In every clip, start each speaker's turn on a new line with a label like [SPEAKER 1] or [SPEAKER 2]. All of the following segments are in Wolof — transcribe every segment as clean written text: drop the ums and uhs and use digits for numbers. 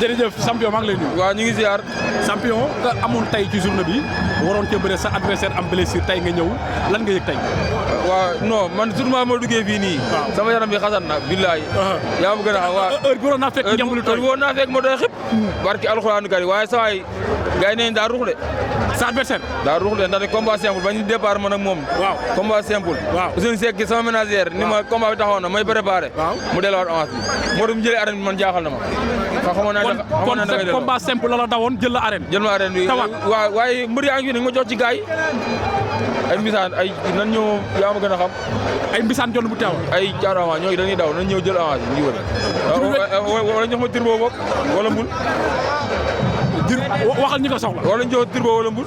[SPEAKER 1] jërëjëf champion maa ngi lay nuyu.
[SPEAKER 2] waaw ñu ngi ziar.
[SPEAKER 1] champion nga amoon tey ci journée bi waroon cee bëre sa adversaire am blessure tey nga ñëw lan nga yëg tey.
[SPEAKER 2] waaw non man surtout ma duggee fii nii. sama yaram bi xasan na billaay. yaa ma gën a xam waaw.
[SPEAKER 1] heure bi waroon naa fekk njambulu tooy
[SPEAKER 2] waroon naa fekk ma doy xëpp. barki alxuraanu kari waaye saa waay gars yi nee daa ruux de.
[SPEAKER 1] sa adversaire.
[SPEAKER 2] daa ruux de ndax ne combat simple ba ñu départ man ak moom. waaw combat simple. waaw Ousseynou Seck sama ménagère ni ma combat bi taxawoon na may préparé. mu delluwaat avance bi moo tax mu jëlee arène bi man jaaxal na ma.
[SPEAKER 1] kon combat simple la la dawoon jël la arène.
[SPEAKER 2] jël ma arène bi waaw waaye mbër yaa ngi fi ne nga jox ci gars yi ay mbisaan ay nan ñëw yaa ma gën a xam.
[SPEAKER 1] ay mbisaan jot bu teew.
[SPEAKER 2] ay caaro avance ñooy dañuy daw nañ ñëw jël avance bi ñu wër. wala jox ma turbo boog wala mbul.
[SPEAKER 1] waxal ñi ko soxla.
[SPEAKER 2] wala ñu jox turbo wala mbul.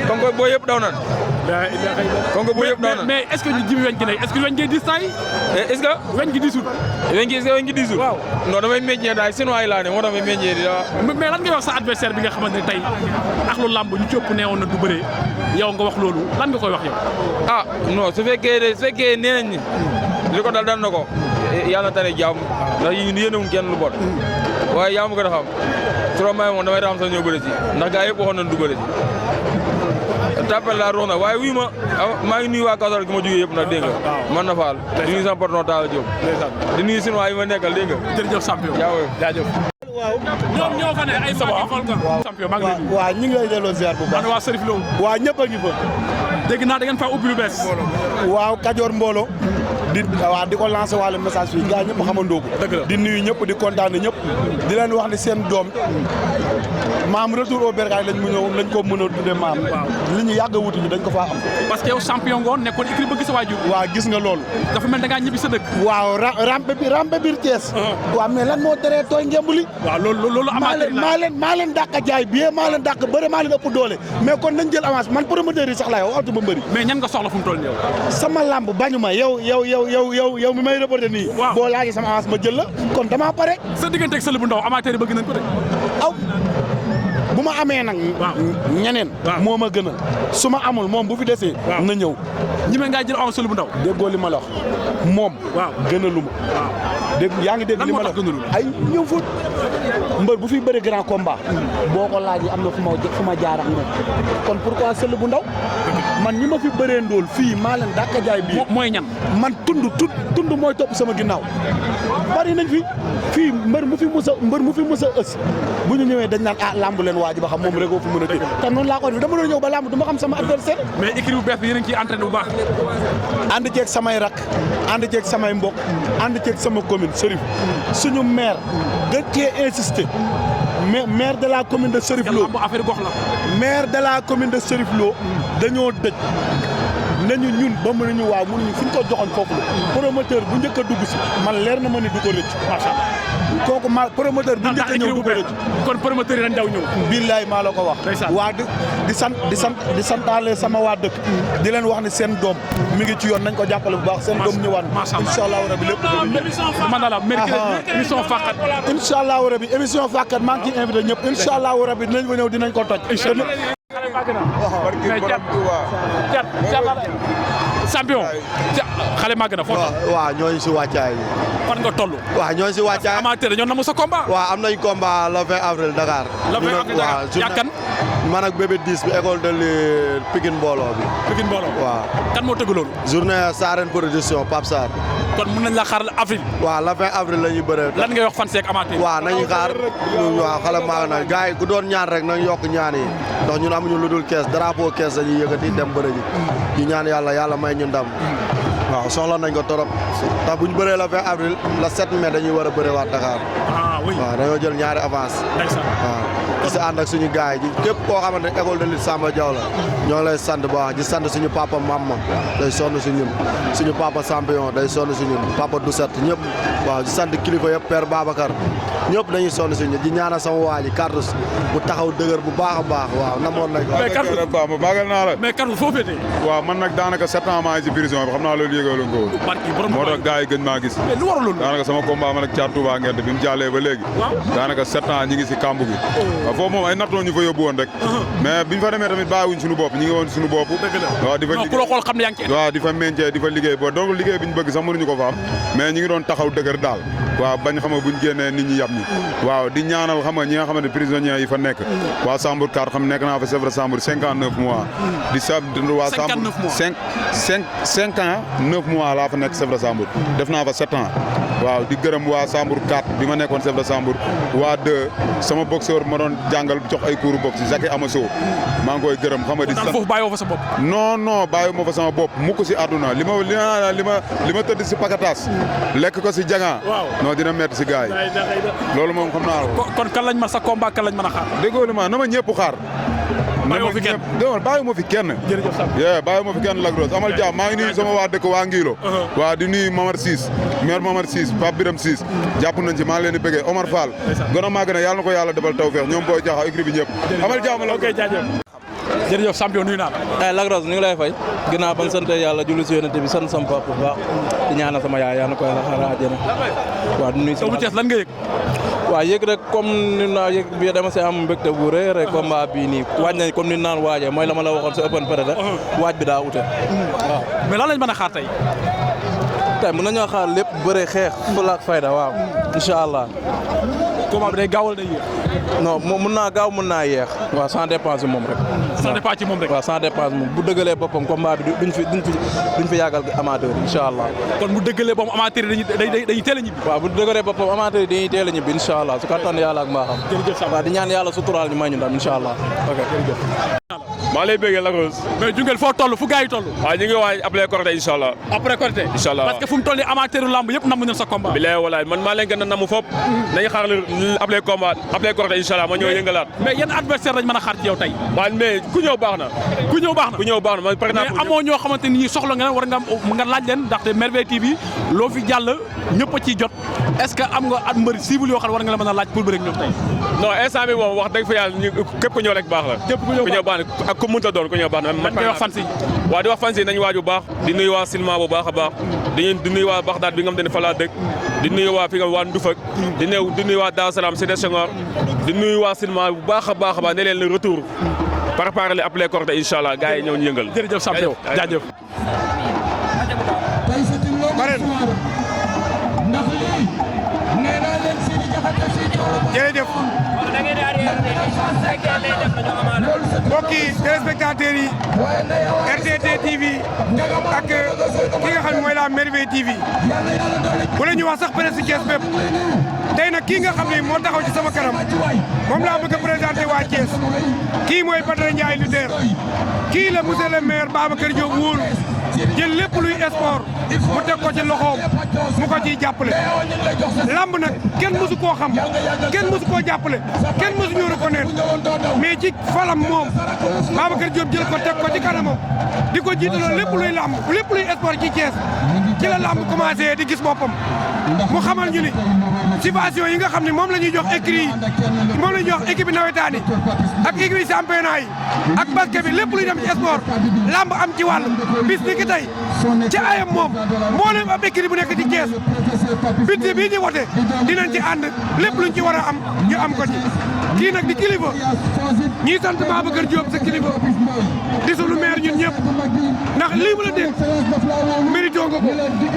[SPEAKER 2] comme que boo yëpp daw naan. comme que boo yëpp daw naan
[SPEAKER 1] mais est-ce que jibi weñ gi ne est-ce que weñ gi dis tay
[SPEAKER 2] est-ce que
[SPEAKER 1] weñ gi disul.
[SPEAKER 2] weñ gi disul. waaw non damay meññee daal sinon laa ne moo tax may meññee di
[SPEAKER 1] mais lan ngay wax sa adversaire bi nga xamante ne tey ak lu làmb ñu cëpp neewoon na du bëree yow nga wax loolu lan nga koy wax yow.
[SPEAKER 2] ah non su fekkee nee nañ ni li ko dal na ko yàlla tane jàmm ndax yéenewuñ kenn lu bon waaye yaa ma gën a xam trop may moom damay raam sax ñëw bëri si ndax gaa yëpp waxoon nañ du bëri si tapel laa ruux na waaye wuyu maa ngi nuyu waa Kaolack gi ma jógee yëpp nag dégg nga man na faal di nuyu sama patron Talla Diop di nuyu sinon yi ma nekkal dégg nga
[SPEAKER 1] jërëjëf champion jaajëf
[SPEAKER 3] waaw
[SPEAKER 1] ñoom ñoo fa ne ay champion maa ngi lay nuyu.
[SPEAKER 3] waaw ñu ngi lay delloo ziar bu baax.
[SPEAKER 1] waa Serif Lo.
[SPEAKER 3] waaw ñëpp a ngi fa.
[SPEAKER 1] dégg naa da ngeen faa ubbi lu bees.
[SPEAKER 3] waaw Kajoor Mbolo. di ko lancé wàllu message fii gars ñëpp xamandoo ko. di nuyu ñëpp di kontaan ñëpp. di leen wax ne seen doom maam retour au bercail lañ ko mën a tuddee maam. li ñu yàgg a wuti dañ ko faa am.
[SPEAKER 1] parce que yow champion ngoon nekkoon écrit bëgg sa waajur.
[SPEAKER 3] waaw gis nga loolu.
[SPEAKER 1] dafa mel da ngaa ñibbi sa dëkk.
[SPEAKER 3] waaw rampe biir Thiès. waaw mais lan moo teree tooy ngembuli.
[SPEAKER 1] waaw loolu amateur
[SPEAKER 3] maa leen dàq jaay billet maa leen dàq bëre maa leen ëpp doole mais kon nañ jël avance man promoteur yi sax laay waxatu ba mbëri.
[SPEAKER 1] mais ñan nga soxla fu mu toll nii yow.
[SPEAKER 3] sama lamb bañu ma yow mi may reporté nii. waaw boo laajee sama avance ma jël la kon damaa pare.
[SPEAKER 1] sa diggante ak sële bu ndaw amateur yi bëgg nañ ko de.
[SPEAKER 3] aw bu ma amee nag. ñeneen. moo ma gënal su ma amul moom bu fi desee. na ñëw.
[SPEAKER 1] ñi me ngaa jël avance sële bu ndaw.
[SPEAKER 3] déggoo li ma la wax moom. gënalu ma. dégg yaa ngi dégg li ma la ay ñëw fut mbër bu fi bëri grand combat. boo ko laajee am na fu ma jaar ak moom kon pourquoi sële bu ndaw. man ñi ma fi bëree ndóol fii maa leen dàq jaay bii.
[SPEAKER 1] mooy ñan
[SPEAKER 3] man tund mooy topp sama ginnaaw bari nañ fii mbër mu fi mus a ës bu ñu ñëwee dañ naan lamb leen waa ji ba xam moom rek fi mën a dégg te noonu laa ko def dama doon ñëw ba lamb du ma xam sama adversaire.
[SPEAKER 1] mais écurie bu bees bi yéen a ngi ciy entraîné bu baax.
[SPEAKER 3] ànd ceeg samay rak ànd ceeg samay mbokk ànd ceeg sama commune Serif suñu maire gën cee insister maire de la commune de Serif Lo
[SPEAKER 1] affaire gox la.
[SPEAKER 3] maire de la commune de Serif Lo dañoo dëj nañu ñun ba mënuñu waaw mënuñu fu ñu ko joxoon foofu la promoteur bu njëkk a dugg si man leer na ma ni du ko rëcc. macha allah kooku promoteur bu njëkk a ñëw du ko rëcc.
[SPEAKER 1] kon promoteur yi dañ daw ñëw.
[SPEAKER 3] billaay maa la ko wax. waa di santaale sama waa dëkk. di leen wax ne seen doom mi ngi ci yoon nañ ko jàppale bu baax seen doom ñëwaat.
[SPEAKER 1] macha allah
[SPEAKER 3] incha allahu rabi lépp.
[SPEAKER 1] man la mercredi émission Fakkat.
[SPEAKER 3] incha allahu rabi émission Fakkat maa ngi ciy invité ñëpp incha allahu rabi dinañ fa ñëw dinañ ko toj.
[SPEAKER 1] champion xale màgg na foofu.
[SPEAKER 4] waaw ñooñu si wàccaay bi.
[SPEAKER 1] fan nga toll.
[SPEAKER 4] waaw ñooñu si wàccaay.
[SPEAKER 1] amateur ñoo namu sa combat.
[SPEAKER 4] waaw am nañ combat le 20 avril Dakar.
[SPEAKER 1] le 20 avril Dakar yàkkan.
[SPEAKER 4] man ak bébé 10 bi école de lutte Pikine Mbooloo bi.
[SPEAKER 1] Pikine Mbooloo.
[SPEAKER 4] waaw.
[SPEAKER 1] kan moo tëgg loolu.
[SPEAKER 4] journée Sarène production Pape Sarr.
[SPEAKER 1] kon mën nañ la xaar avril.
[SPEAKER 4] waaw le 20 avril la ñuy bëree.
[SPEAKER 1] lan ngay wax fan seeg amateur.
[SPEAKER 4] waaw nañu xaar waaw xale maa na gars yi ku doon ñaan rek nañ yokk ñaan yi ndax ñun amuñu lu dul kees drapeau kees dañuy yëkkati dem bëre ji ñu ñaan yàlla may ñu ndam waaw soxla nañ ko torop tax bu ñu bëree la 20 avril la 7 mai dañuy war a bëre waat Dakar waaw dañoo jël ñaari avance waaw di si ànd ak suñu gars yi képp koo xamante ne école de lutte Samba Diaw la ñoo lay sant bu baax di sant suñu papa Mamma day sonn si ñun suñu papa champion day sonn si ñun papa Doucet ñëpp waaw di sant kilifa yëpp père Babacar ñëpp dañuy sonn si ñun di ñaanal sama waa ji Cartouche bu taxaw dëgër bu baax a baax waaw namoon nañ ko.
[SPEAKER 1] mais Cartouche
[SPEAKER 5] Bamba maagal naa la.
[SPEAKER 1] mais Cartouche foo féetee.
[SPEAKER 5] waaw man nag daanaka 7 ans maa ngi si prison bi xam naa loolu yëgoo ko woon. moo tax gars yi gën maa gis.
[SPEAKER 1] mais lu waral loolu.
[SPEAKER 5] daanaka sama combat man ak Thiatou Touba Ngent bi mu jàllee ba léegi. daanaka 7 ans ñi ngi si kamb gi. waaw foofu moom ay nattoo ñu fa yóbbu woon rek mais biñ fa demee tamit bàyyiwuñ suñu bopp ñi ngi woon suñu bopp waaw di fa
[SPEAKER 1] ku la xool xam ne yaa ngi ci
[SPEAKER 5] waaw di fa meñcee di fa liggéey bo donc liggéey bi ñu bëgg sax mënuñu ko fa am mais ñi ngi doon taxaw dëgër daal waaw bañ xam nga buñ génnee nit ñi yab ñi waaw di ñaanal xam nga ñi nga xamante prisonniers yi fa nekk waa Sambour 4 xam nekk naa fa chef de Sambour 59 mois di sa waa Sambour 5 ans 9 mois laa fa nekk chef de Sambour def naa fa 7 ans waaw di gërëm waa Sambour 4 bi ma nekkoon chef de Sambour waa 2 sama boxeur ma doon jàngal jox ay cours boxe Jacques Amasso maa ngi koy gërëm xam nga di
[SPEAKER 1] foofu bàyyiwoo fa sa bopp
[SPEAKER 5] non bàyyi ma fa sama bopp mukk si àdduna li ma tëdd si pakatas lekk ko si jangaa non dina metti si gars yi loolu moom xam naa
[SPEAKER 1] kon kan lañ mën sa combat kan lañ mën a xaar
[SPEAKER 5] déggoo li ma na ma ñëpp xaar
[SPEAKER 1] bàyyiwoo fi kenn
[SPEAKER 5] bàyyi ma fi kenn bàyyi ma fi kenn Lac Rose amal jàmm maa ngi nuyu sama waa dëkk waa Ngilo waa di nuyu Mamar Ciss maire Mamar Ciss Pape Biram Ciss jàpp nañ ci maa ngi leen di bëggee Omar Fall gën a maa gën a yàlla na ko yàlla defal tawfeex ñoom booy jaxaw écrit bi ñëpp amal jàmm la
[SPEAKER 1] jërëjëf champion nuyu naa la
[SPEAKER 6] Lac Rose ñu ngi lay fay ginnaaw ban sant yàlla julli si yonent bi sant sama papa bu baax di ñaanal sama yaay yàlla na ko yàlla xaaral àjjana waaw di nuyu sama
[SPEAKER 1] Thiès lan nga yëg
[SPEAKER 6] waaw yëg rek comme ni naa yëg bi dama si am mbégte bu rëy rek combat bii nii waaj nañ comme ni naan waajee mooy la ma la waxoon sa open presse waaj bi daa ute waaw
[SPEAKER 1] mais lan lañ mën a xaar tey
[SPEAKER 6] mën nañoo xaar lépp bëre xeex fulla ak fayda waaw incha allah
[SPEAKER 1] combat bi day gaawal day yéex
[SPEAKER 6] non mun naa gaaw mun naa yeex waaw sans dépense moom rek
[SPEAKER 1] sans dépense ci moom rek
[SPEAKER 6] waaw sans dépense moom bu dëggalee boppam combat bi duñ fi yàggal amateur incha allah
[SPEAKER 1] kon bu dëggalee boppam amateur yi dañuy teel a ñibbi
[SPEAKER 6] waaw bu dëggalee boppam amateur yi dañuy teel a ñibbi incha allah su kattan yàlla ak mbaaxam waaw di ñaan yàlla suturaal ñu may ñu ndam incha allah ok jërëjëf
[SPEAKER 2] maa lay bëggee Lac Rose
[SPEAKER 1] mais Jungel foo toll fu gars yi toll
[SPEAKER 2] waaw ñu ngi waaj après Korité incha allah
[SPEAKER 1] après Korité
[SPEAKER 2] incha allah
[SPEAKER 1] parce que fu mu toll nii amateur lamb yëpp namm nañ sa combat
[SPEAKER 2] bilaay walaay man maa leen gën a namm fop nañu xaar après combat après Korité incha allah ma ñëw yëngalaat
[SPEAKER 1] mais yan adversaire lañ mën a xaar ci yow tey
[SPEAKER 2] waaw mais ku ñëw baax na man pare naa
[SPEAKER 1] mais amoo ñoo xamante ni soxla nga leen war nga laaj leen ndaxte Merveille TV loo fi jàll ñëpp a ciy jot est-ce que am nga at mbëri cible yoo xam ne war nga la mën a laaj pour bëre ak ñoom tey
[SPEAKER 2] non instant bi moom wax dëgg fa yàlla képp ku ñëw rek baax la
[SPEAKER 1] képp ku ñëw
[SPEAKER 2] baax na ak ku mënta doon ku ñëw baax na man
[SPEAKER 1] ngay wax fan si
[SPEAKER 2] waaw di wax fan si nañu waaj bu baax di nuyu waa Silma bu baax a baax di nuyu waa Baxdaad bi nga xam ne fa laa dëkk di nuyu waa fi nga waa Ndufak di nuyu waa Daaru Salaam Cité Senghor di nuyu waa Silma bu baax a baax ne leen le retour préparé le appelé Korité incha allah gars yi ñëw ñu yëngal
[SPEAKER 1] jërëjëf champion jaajëf
[SPEAKER 7] jërëjëf mbokki téléspectateurs yi RTT TV ak ki nga xam ne mooy la Merveille TV bu la ñu wax sax presse Thiès bépp tey nag kii nga xam ne moo taxaw ci sama kanam moom laa bëgg a présenté waa Thiès kii mooy Badara Ndiaye Lutteur kii la monsieur le maire Babacar Diop wóolu jël lépp luy sport mu teg ko ci loxoom mu ko ciy jàppale lamb nag kenn mësu koo xam kenn mësu koo jàppale kenn mësu ñu reconnaître mais ci falam moom Babacar Diop jël ko teg ko ci kanamam di ko jiitaloo lépp luy lamb lépp luy sport ci Thiès ci la lamb commencé di gis boppam mu xamal ñu ni subvention yi nga xam ne moom la ñuy jox écrit yi moom la ñuy jox équipe nawetaan yi ak équipe championnat yi ak basket bi lépp luy dem ci sport lamb am ci wàll bis ni ki tey ci ayam moom mboolem ab écrit bu nekk ci Thiès budget bii ñu wote dinañ ci ànd lépp luñ ci war a am ñu am ko ci kii nag di kilifa ñuy sant Babacar Diop sa kilifa di sunu maire ñun ñëpp ndax lii mu la dégg mérito nga ko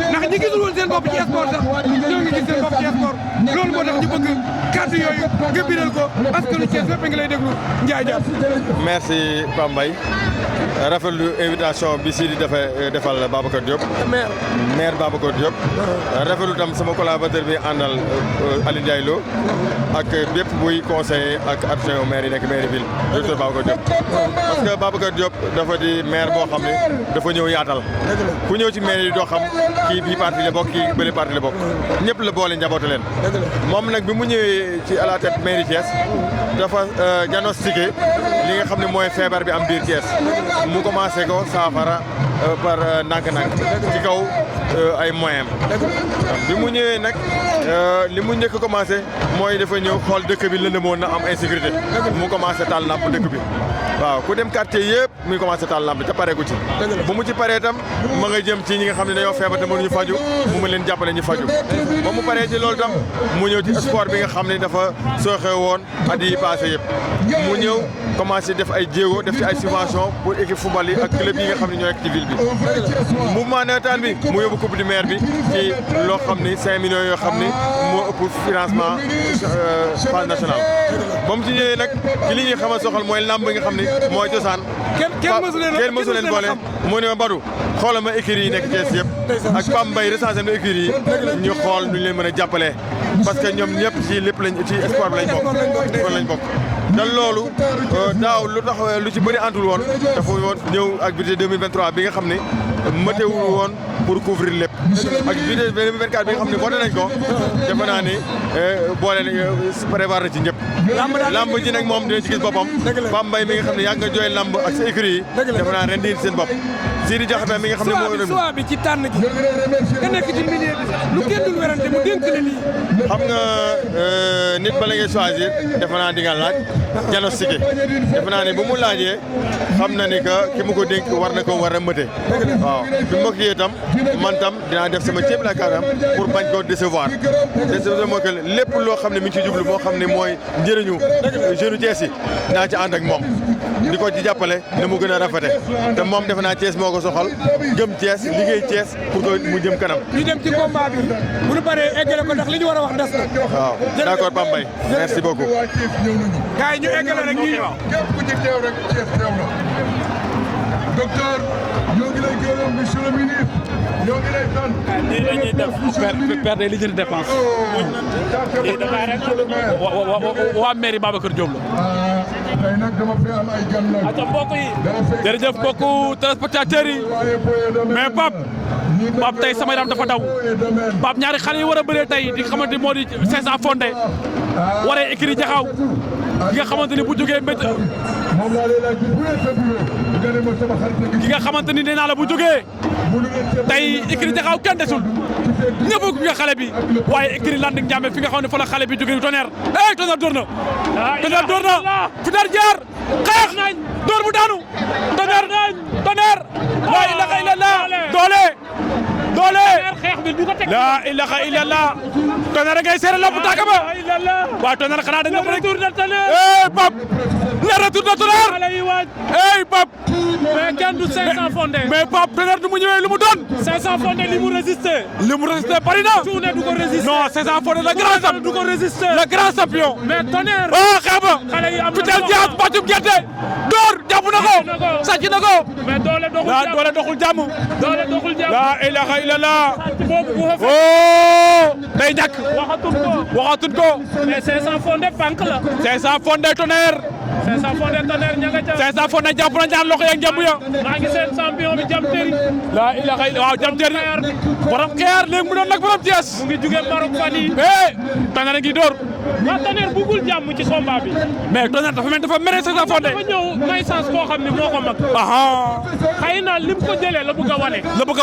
[SPEAKER 7] ndax ñi gisul woon seen bopp ci sport sax ñoo ngi gis seen bopp ci sport loolu moo tax ñu bëgg kàddu yooyu nga biral ko parce que lu Thiès fépp ngi lay déglu Ndiaye Dia.
[SPEAKER 8] merci Pape Mbaye rafetlu invitation bi si di defal Babacar Diop maire Babacar Diop rafetlu tam sama collaborateur bi àndal Aliou Ndiaye Lo ak bépp buy conseiller ak adjoint au maire yi nekk maire ville docteur Babacar Diop parce que Babacar Diop dafa di maire boo xam ne dafa ñëw yaatal ku ñëw ci maire yi doo xam kii bii parti la bokk kii bële parti la bokk ñëpp la boole njaboote leen moom nag bi mu ñëwee ci à la tête mairie Thiès dafa diagnostiqué li nga xam ne mooy feebar bi am biir Thiès mu commencé ko saafara par ndànk-ndànk ci kaw ay moyens bi mu ñëwee nag li mu njëkk commencé mooy dafa ñëw xool dëkk bi lëndëmoon na am insécurité mu commencé taal napp dëkk bi waaw ku dem quartier yëpp muy commencé taal lamb te pareegu ci bu mu ci paree itam ma nga jëm ci ñi nga xam ne dañoo feebar te mënuñu faju mu mën leen jàppale ñu faju ba mu paree ci loolu tam mu ñëw ci sport bi nga xam ne dafa sooxe woon at yi passé yëpp mu ñëw commencé def ay jéego def ci ay subvention pour équipe football yi ak club yi nga xam ne ñoo nekk ci ville bi mouvement nawetaan bi mu yóbbu coupe du maire bi ci loo xam ni 5 millions yoo xam ni moo ëpp financement phase nationale ba mu ci ñëwee nag ci li ñuy xamal soxal mooy lamb bi nga xam ni mooy cosaan kenn mësu leen boole mu ne ma Badou xoolal ma écuries yi nekk Thiès yëpp ak Pam Mbaye recensé na écuries yi ñu xool nu ñu leen mën a jàppale parce que ñoom ñëpp ci lépp lañ ci sport bi lañ bokk te loolu daaw lu tax lu ci bëri antul woon dafa woon ñëw ak budget 2023 bi nga xam ne mëtewul woon pour couvrir lépp ak budget 2024 bi nga xam ne voté nañ ko defe naa ni boole nañ prévoir na ci ñëpp lamb ji nag moom dina ci gis boppam Pam Mbaye mi nga xam ne yàgg nga jooy lamb ak sa écurie yi defe naa ren di seen bopp Sidi Diakhaté mi nga xam ne moo
[SPEAKER 7] choix bi ci tànn gi nga nekk ci milieu bi lu kenn dul werante mu dénk la lii
[SPEAKER 8] xam nga nit bala ngay choisir defe naa di nga laaj diagnostiqué defe naa ne bu mu laajee xam na ni que ki mu ko dénk war na ko war a mëte waaw bi ma kii itam man tam dinaa def sama ceeb la karam pour bañ koo décevoir mooy que lépp loo xam ne mi ngi ci jublu moo xam ne mooy njëriñu jeune Thiès yi naa ci ànd ak moom di ko ci jàppale ne mu gën a rafete te moom defe naa Thiès moo ko soxal gëm Thiès liggéey Thiès pour que mu jëm kanam.
[SPEAKER 7] ñu dem ci combat bi bu ñu paree eggale ko ndax li ñu war a wax des na.
[SPEAKER 8] waaw d'accord Pam Mbaye merci beaucoup.
[SPEAKER 7] gars yi ñu eggale rek ñu ñëw.
[SPEAKER 9] képp ku ci teew rek Thiès teew na. docteur ñoo ngi lay gërëm monsieur le ministre ñoo ngi lay sant.
[SPEAKER 1] lii la ñuy def perte li jënd dépense. waa mairie Babacar Diop la.
[SPEAKER 9] tey nag dama fi am ay gan la.
[SPEAKER 1] ata mbokk yi jërëjëf mbokku téléspectateurs yi mais Pape tey sama yaram dafa daw Pape ñaari xale yi war a bëree tey di xamante moo di César Fondé waree écrit jaxaaw ki nga xamante ni bu jógee métti ki nga xamante ni nee naa la bu jógee tey écrit jaxaaw kenn desul ñëpp nga xale bi waaye écrit Landing Ndiamé fi nga xam ne fa la xale bi jógee Tonnerre Tonnerre door na Tonnerre door na fi dar jaar xeex nañ door mu daanu Tonnerre la ilaha illallah doole la ilaha illallah Tonnerre ngay seere lamb tàgg ba waaw Tonnerre xanaa dañ rek Pape le retour de Tonnerre Pape
[SPEAKER 10] mais kenn du 500 Fondé
[SPEAKER 1] mais Pape Tonnerre du mu ñëwee lu mu doon
[SPEAKER 10] 500 Fondé li mu résister
[SPEAKER 1] bari na
[SPEAKER 10] Cuune du ko résister
[SPEAKER 1] non 500 Fondé le grand champion
[SPEAKER 10] du ko résister
[SPEAKER 1] le grand champion
[SPEAKER 10] mais Tonnerre
[SPEAKER 1] xeeba fitel jaas bàccum gerte door jàpp na ko sàcc na ko
[SPEAKER 10] mais doole
[SPEAKER 1] doxul jàmm la ilaha illallah
[SPEAKER 10] boobu
[SPEAKER 1] day ñàkk waxatun ko
[SPEAKER 10] mais 500 Fondé pank la
[SPEAKER 1] 500 Fondé Tonnerre
[SPEAKER 10] 500 Fondé Tonnerre ña nga ca
[SPEAKER 1] 500 Fondé jàpp na ñaar loxo yeeg njàmb ya
[SPEAKER 10] maa ngi seen champion bi Jam Teri
[SPEAKER 1] la ilaha illallah waaw Jam Teri borom xeer léegi mu doon nag borom Thiès
[SPEAKER 10] mu ngi jugee Maroc fan yi
[SPEAKER 1] Tonnerre ngi door
[SPEAKER 10] waa Tonnerre bëggul jàmm ci combat bi
[SPEAKER 1] mais Tonnerre dafa mel dafa mere 500 Fondé
[SPEAKER 10] dafa ñëw may chance koo xam ne moo ko mag xëy na lim ko jëlee la bëgg a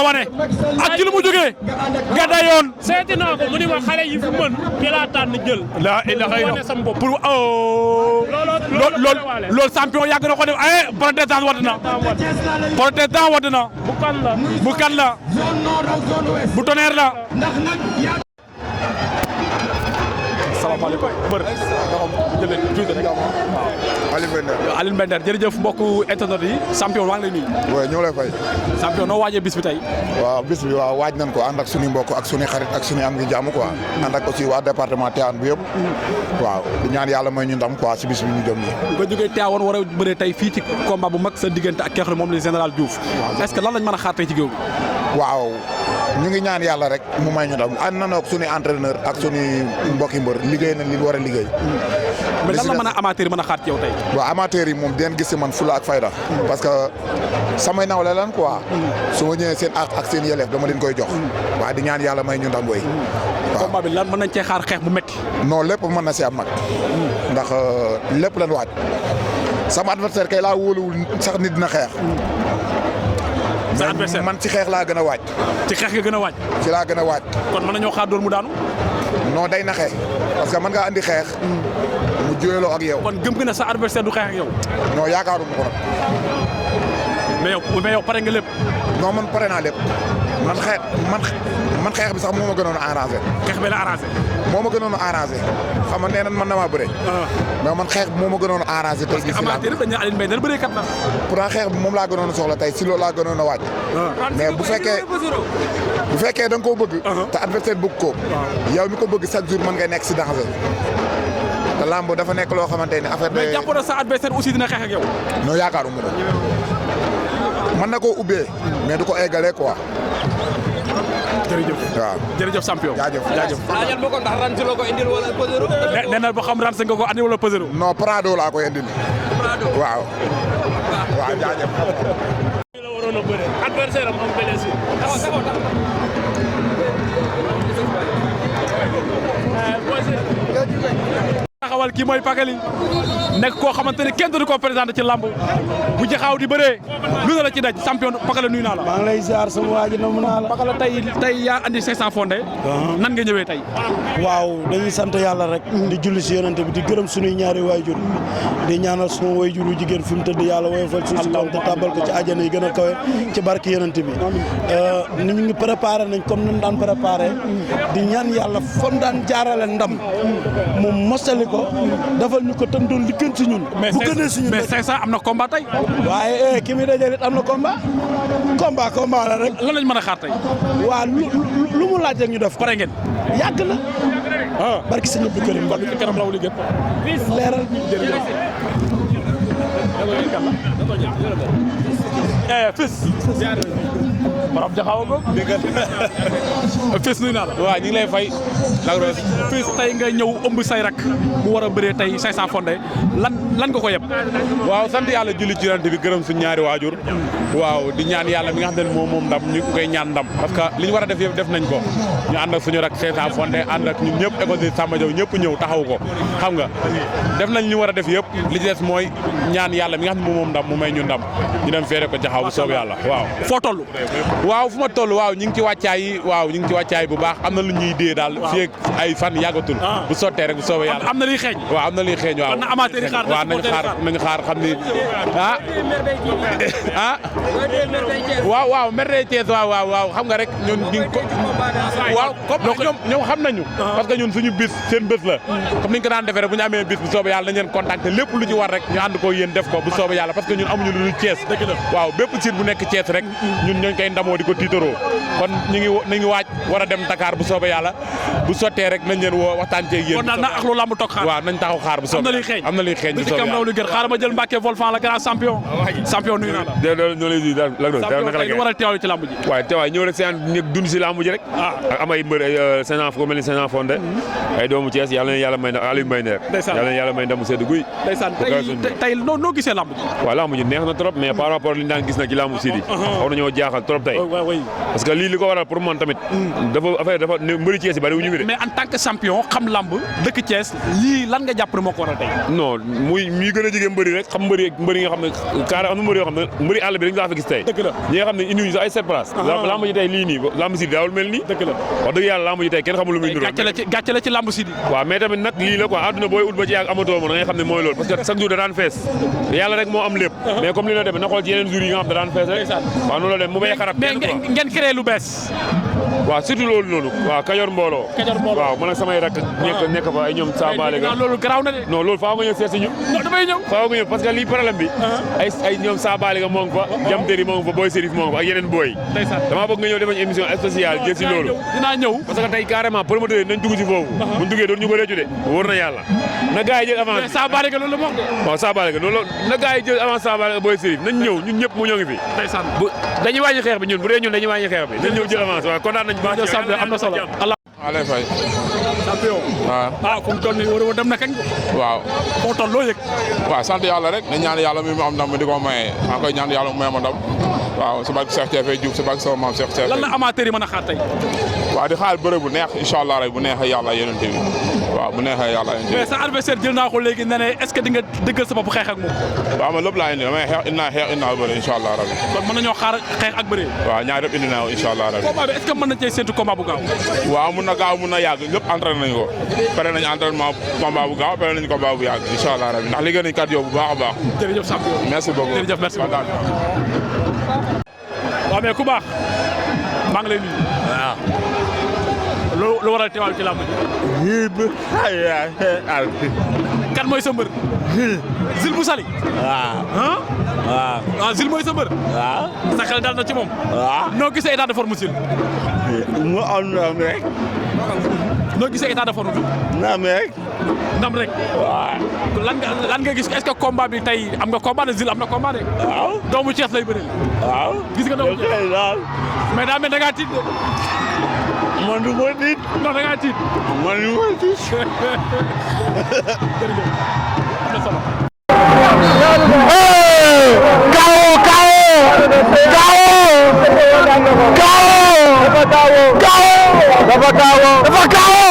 [SPEAKER 10] wane
[SPEAKER 1] ak ci lu mu jógee gàdda yoon
[SPEAKER 10] seeti naa ko mu ni ma xale yi fi mën ki laa tànn jël
[SPEAKER 1] la ilaha illallah
[SPEAKER 10] sam bopp
[SPEAKER 1] pour loolu champion yàgg na ko def protestant wadd na bu kan la bu Tonnerre la salaamaaleykum bër jëlee tuuti rek Alioune Mbender jërëjëf mbokku internet yi champion waa ngi lay nuyu.
[SPEAKER 11] waaw ñoo lay fay.
[SPEAKER 1] champion noo waajee bis bi tey.
[SPEAKER 11] waaw bis bi waaw waaj nañ ko ànd ak suñu mbokk ak suñu xarit ak suñu am ngi jàmm quoi. ànd ak aussi waa département Tivaouane bi yëpp. waaw di ñaan yàlla may ñu ndam quoi si bis bi ñu jëm nii.
[SPEAKER 1] nga jógee Tivaouane war a bëree tey fii ci combat bu mag sa diggante ak ki nga xam ne moom la général Diouf. est-ce que lan lañ mën a xaar tey ci géew bi.
[SPEAKER 11] waaw ñu ngi ñaan yàlla rek mu may ñu ndam ànd nañoo ak suñu entraîneur ak suñu mbokki mbër liggéey nañ li ñu war a liggéey.
[SPEAKER 1] mais lan la mën a amateur yi mën a xaar ci yow tey.
[SPEAKER 11] waaw amateur yi moom den gis si man fula ak fayda parce que samay nawle lan quoi su ma ñëwee seen ak seen yelleef dama leen koy jox waaw di ñaan yàlla may ñu ndam booy.
[SPEAKER 1] waaw combat bi lan mën nañ cee xaar xeex bu métti.
[SPEAKER 11] non lépp mën na si am nag ndax lépp lan waaj sama adversaire kay laa wóoluwul sax nit dina xeex.
[SPEAKER 1] sa adversaire
[SPEAKER 11] man ci xeex laa gën a waaj.
[SPEAKER 1] ci xeex nga gën a waaj.
[SPEAKER 11] ci laa gën a waaj.
[SPEAKER 1] kon mën nañoo xaar dóor mu daanu.
[SPEAKER 11] non day naxee parce que mën ngaa andi xeex mu jooyloo ak yow.
[SPEAKER 1] kon gëm nga ne sa adversaire du xeex ak yow.
[SPEAKER 11] non yaakaaruma ko nag.
[SPEAKER 1] mais yow pare nga lépp.
[SPEAKER 11] non man pare naa lépp man xeex bi sax moo ma gënoon a arrangé.
[SPEAKER 1] xeex bi la arrangé.
[SPEAKER 11] moo ma gënoon a arrangé xam nga nee nañ man damaa bëre. mais man xeex bi moo ma gënoon a arrangé. tey jii si laa
[SPEAKER 1] amateur dañ ne Alioune Mbaye dana bëree kat la.
[SPEAKER 11] pourtant xeex bi moom laa gënoon a soxla tey si loolu laa gënoon a waaj. mais bu fekkee da nga koo bëgg. te adversaire bëgg ko. yow mi ko bëgg chaque jour mën ngay nekk si danger. te lamb dafa nekk loo xamante ne affaire
[SPEAKER 1] mais jàpp na sa adversaire aussi dina xeex ak yow.
[SPEAKER 11] non yaakaaruma ko. mën na koo ubbee mais du ko eggalee quoi.
[SPEAKER 1] jërëjëf
[SPEAKER 11] waaw
[SPEAKER 1] jërëjëf champion.
[SPEAKER 11] jaajëf.
[SPEAKER 12] laajal ma ko ndax ransi la ko indil wala pesero.
[SPEAKER 1] nee na ba xam ransi nga ko andi wala pesero.
[SPEAKER 11] non Prado laa koy indil. waaw. waaw jaajëf.
[SPEAKER 10] la waroon a bëre adversaire am am blessure.
[SPEAKER 1] taxawal kii mooy Pakali nekk koo xamante ne kenn du ko présenté ci lamb bu jaxaaw di bëree lu na la ci daj champion Pakala nuyu naa la.
[SPEAKER 13] maa ngi lay ziar sama waa ji namu naa la.
[SPEAKER 1] Pakala tey yaa andi 500 fondé. nan nga ñëwee tey.
[SPEAKER 13] waaw dañuy sant yàlla rek. di julli si yonante bi di gërëm sunuy ñaari waajur di ñaanal suma waajur wu jigéen fi mu tëdd yàlla woyofal suuf si kawam te tàbbal ko ci àjjana yi gën a kawe ci barke yonante bi. ni ñu ngi préparé nañ comme ni ñu daan préparé di ñaan yàlla fam daan jaarale ndam moom mosali ko defal ñu ko tam doon li gën ci ñun. bu gënee si ñun
[SPEAKER 1] mais 500 am na combat tey.
[SPEAKER 13] waaye ki muy dajale it am na combat la rek.
[SPEAKER 1] lan lañ mën a xaar tey.
[SPEAKER 13] waaw lu mu laaj rek ñu def.
[SPEAKER 1] pare ngeen.
[SPEAKER 13] yàgg na. barki sëñ Abdou Karim Mbacke.
[SPEAKER 1] ci kanam raw li gën.
[SPEAKER 13] leeral
[SPEAKER 1] jërëjëf. fils. borom jaxaw ko. fils nuyu naa la.
[SPEAKER 14] waaw ñu ngi lay fay.
[SPEAKER 1] fils tey nga ñëw ëmb say rak mu war a bëree tey 500 fondé lan nga ko yeb.
[SPEAKER 14] waaw sant yàlla julli ci yonent bi gërëm suñu ñaari waajur. waaw di ñaan yàlla mi nga xam ne moom ndam ñu koy ñaan ndam parce que li ñu war a def yëpp def nañ ko ñu ànd ak suñu rak 500 fondé ànd ak ñun ñëpp école de Samba Diaw ñëpp ñëw taxaw ko xam nga def nañ li ñu war a def yëpp li ci des mooy ñaan yàlla mi nga xam ne moom ndam mu may ñu ndam ñu dem feere ko jaxaw bu soob yàlla waaw.
[SPEAKER 1] foo toll.
[SPEAKER 14] waaw fu ma toll waaw ñu ngi ci wàccaay bu baax am na lu ñuy dee daal fii ak ay fan yàggatul bu sottee rek bu soobee yàlla
[SPEAKER 1] am na liy xeeñ.
[SPEAKER 14] waaw am na liy xeeñ waaw.
[SPEAKER 1] kon na amateur yi xaar
[SPEAKER 14] waaw nañu xaar xam ni waaw mer day Thiès waaw xam nga rek ñun ñu ko waaw comme ñoom xam nañu parce que ñun suñu bis seen bés la comme niñ ko daan defee rek bu ñu amee bis bu soobee yàlla nañ leen contacter lépp lu ci war rek ñu ànd ko yéen def ko bu soobee yàlla parce que ñun amuñu lu dul Thiès waaw bépp site bu nekk Thiès rek ñun ñooñ koy ndamoo di ko tiitaroo kon ñu ngi waaj war a dem Dakar bu soobee yàlla bu sottee rek nañ leen woo waxtaan ceeg yéen
[SPEAKER 1] kon daal na ak lu lamb toog xaar
[SPEAKER 14] waaw nañ taxaw xaar bu soobee am na liy xeeñ bu soobee yàlla
[SPEAKER 1] lu gën xaaral ma jël Mbacke Volfan la grand champion nuyu naa la
[SPEAKER 15] ñoo lay daal
[SPEAKER 1] champion war a teew ci lamb ji
[SPEAKER 15] waaye teewaay ñëw rek seen dund si lamb ji rek ak am ay mbër ay 500 ko mel ni 500 fondé ay doomu Thiès yàlla na yàlla may na Aliou Mbaye rek yàlla na yàlla may ndam mu sedd guy
[SPEAKER 1] ndeysaan tey noo gisee lamb ji
[SPEAKER 15] waaw lamb ji neex na trop mais par rapport li ñu daan gis nag ci lamb Sidi xaw nañoo jaaxal trop tey parce que lii li ko waral pour man tamit dafa mbëri Thiès yi bari wu ñu fi de
[SPEAKER 1] mais en tant que champion xam lamb dëkk Thiès lii lan nga jàpp ne moo ko waral tey
[SPEAKER 15] non muy gën a jege mbëri rek xam mbëri nga xam ne carré am na mbëri yoo xam ne mbëri àll bi dañu laa fa gis tey ñi nga xam ne indi wuñu sax ay 7 places lamb ji tey lii nii lamb Sidi daawul mel nii wax dëgg yàlla lamb ji tey kenn xamul lu muy ndur
[SPEAKER 1] gàcce la ci lamb Sidi
[SPEAKER 15] waaw mais tamit nag lii la quoi àdduna booy ut ba ci yàgg amatoo ma da ngay xam ne mooy loolu parce que chaque jour da daan fees yàlla rek moo am lépp mais comme li la demee na xool ci yeneen jours yi nga xam da daan fees rek waaw noonu la dem mu bay xarab
[SPEAKER 1] mais ngeen créé lu bees
[SPEAKER 15] waaw surtout loolu noonu waaw Kajoor Mbooloo waaw man ak samay rak nekk fa ay ñoom Sabaale ga
[SPEAKER 1] loolu garaaw na de
[SPEAKER 15] non loolu faaw nga ñëw seet si ñu
[SPEAKER 1] non damay ñëw
[SPEAKER 15] faaw nga ñëw parce que lii problème bi ay ñoom Sabaale ga moo ngi fa Jam Teri moo ngi fa Boy Serif moo ngi fa ak yeneen booy dama bëgg nga ñëw defañ émission spéciale jël si loolu
[SPEAKER 1] dinaa ñëw
[SPEAKER 15] parce que tey carrément promoteur yi nañ dugg si foofu buñ duggee doon ñu bëree ju de wóor na yàlla na gars yi jël avance
[SPEAKER 1] Sabaale ga loolu la wax de
[SPEAKER 15] waaw Sabaale ga loolu na gars yi jël avance Sabaale ga Boy Serif nañ ñëw ñun ñëpp mu ñoo ngi fi dañuy wàññi xeex bi ñun bu dee ñun dañuy wàññi xeex bi nañ ñëw jël avance waaw kontaan nañ baax
[SPEAKER 1] am na solo
[SPEAKER 14] maa lay fay.
[SPEAKER 1] champion.
[SPEAKER 14] waaw
[SPEAKER 1] comme toll nii war dem na kañ.
[SPEAKER 14] waaw.
[SPEAKER 1] foo toll loo yëg.
[SPEAKER 14] waaw sant yàlla rek nañ ñaan yàlla mi mu am ndam di ko maye maa koy ñaan yàlla mu may ma ndam waaw sa barke Cheikh Tiefé Diouf sa barke sama maam Cheikh Tiefé.
[SPEAKER 1] lan la amateur yi mën a xaar tey.
[SPEAKER 14] waaw di xaar bëre bu neex incha allah rek bu neexee yàlla yonent bi waaw bu neexee yàlla yonent bi.
[SPEAKER 1] mais sa adversaire jël naa ko léegi ne est-ce que di nga dëggal sa bopp xeex ak moom.
[SPEAKER 14] waaw man lépp laa indi damay xeex innaa bëre incha allah rabi.
[SPEAKER 1] kon mën nañoo xaar xeex ak bëre.
[SPEAKER 14] waaw ñaar yëpp indi naa ko incha allah rabi.
[SPEAKER 1] combat bi est-ce que mën nañ cee séntu combat bu gaaw.
[SPEAKER 14] waaw mun na gaaw mun na yàgg lépp entraîné nañ ko pare nañ entraînement combat bu gaaw pare nañ combat bu yàgg incha allah rabi ndax liggéey nañ cardio bu baax a baax.
[SPEAKER 1] jërëjëf Samb
[SPEAKER 14] merci beaucoup
[SPEAKER 1] jërëjëf merci beaucoup. waaw mais ku baax maa ngi lay nuyu.
[SPEAKER 16] waaw.
[SPEAKER 1] lu waral teewaay ci làmb ji. kan mooy sa mbër. Zil bu Sali.
[SPEAKER 16] waaw.
[SPEAKER 1] waaw. waaw Zil mooy sa mbër.
[SPEAKER 16] waaw.
[SPEAKER 1] sa xel dal na ci moom.
[SPEAKER 16] waaw.
[SPEAKER 1] noo gisee état de forme Zil.
[SPEAKER 16] mu am ndam rek.
[SPEAKER 1] noo gisee état de forme bi.
[SPEAKER 16] ndam rek.
[SPEAKER 1] ndam rek.
[SPEAKER 16] waaw.
[SPEAKER 1] lan nga gis est-ce que combat bi tey am nga combat de Zil am na combat de.
[SPEAKER 16] waaw.
[SPEAKER 1] doomu Thiès lay bëreel.
[SPEAKER 16] waaw.
[SPEAKER 1] gis nga doomu Thiès
[SPEAKER 16] daal.
[SPEAKER 1] mais daa mel da ngaa tiit de.
[SPEAKER 16] man du ma tiit.
[SPEAKER 1] non da ngaa tiit.
[SPEAKER 16] man du ma tiit.
[SPEAKER 1] jërëjëf am na solo.
[SPEAKER 16] dafa kaawoo.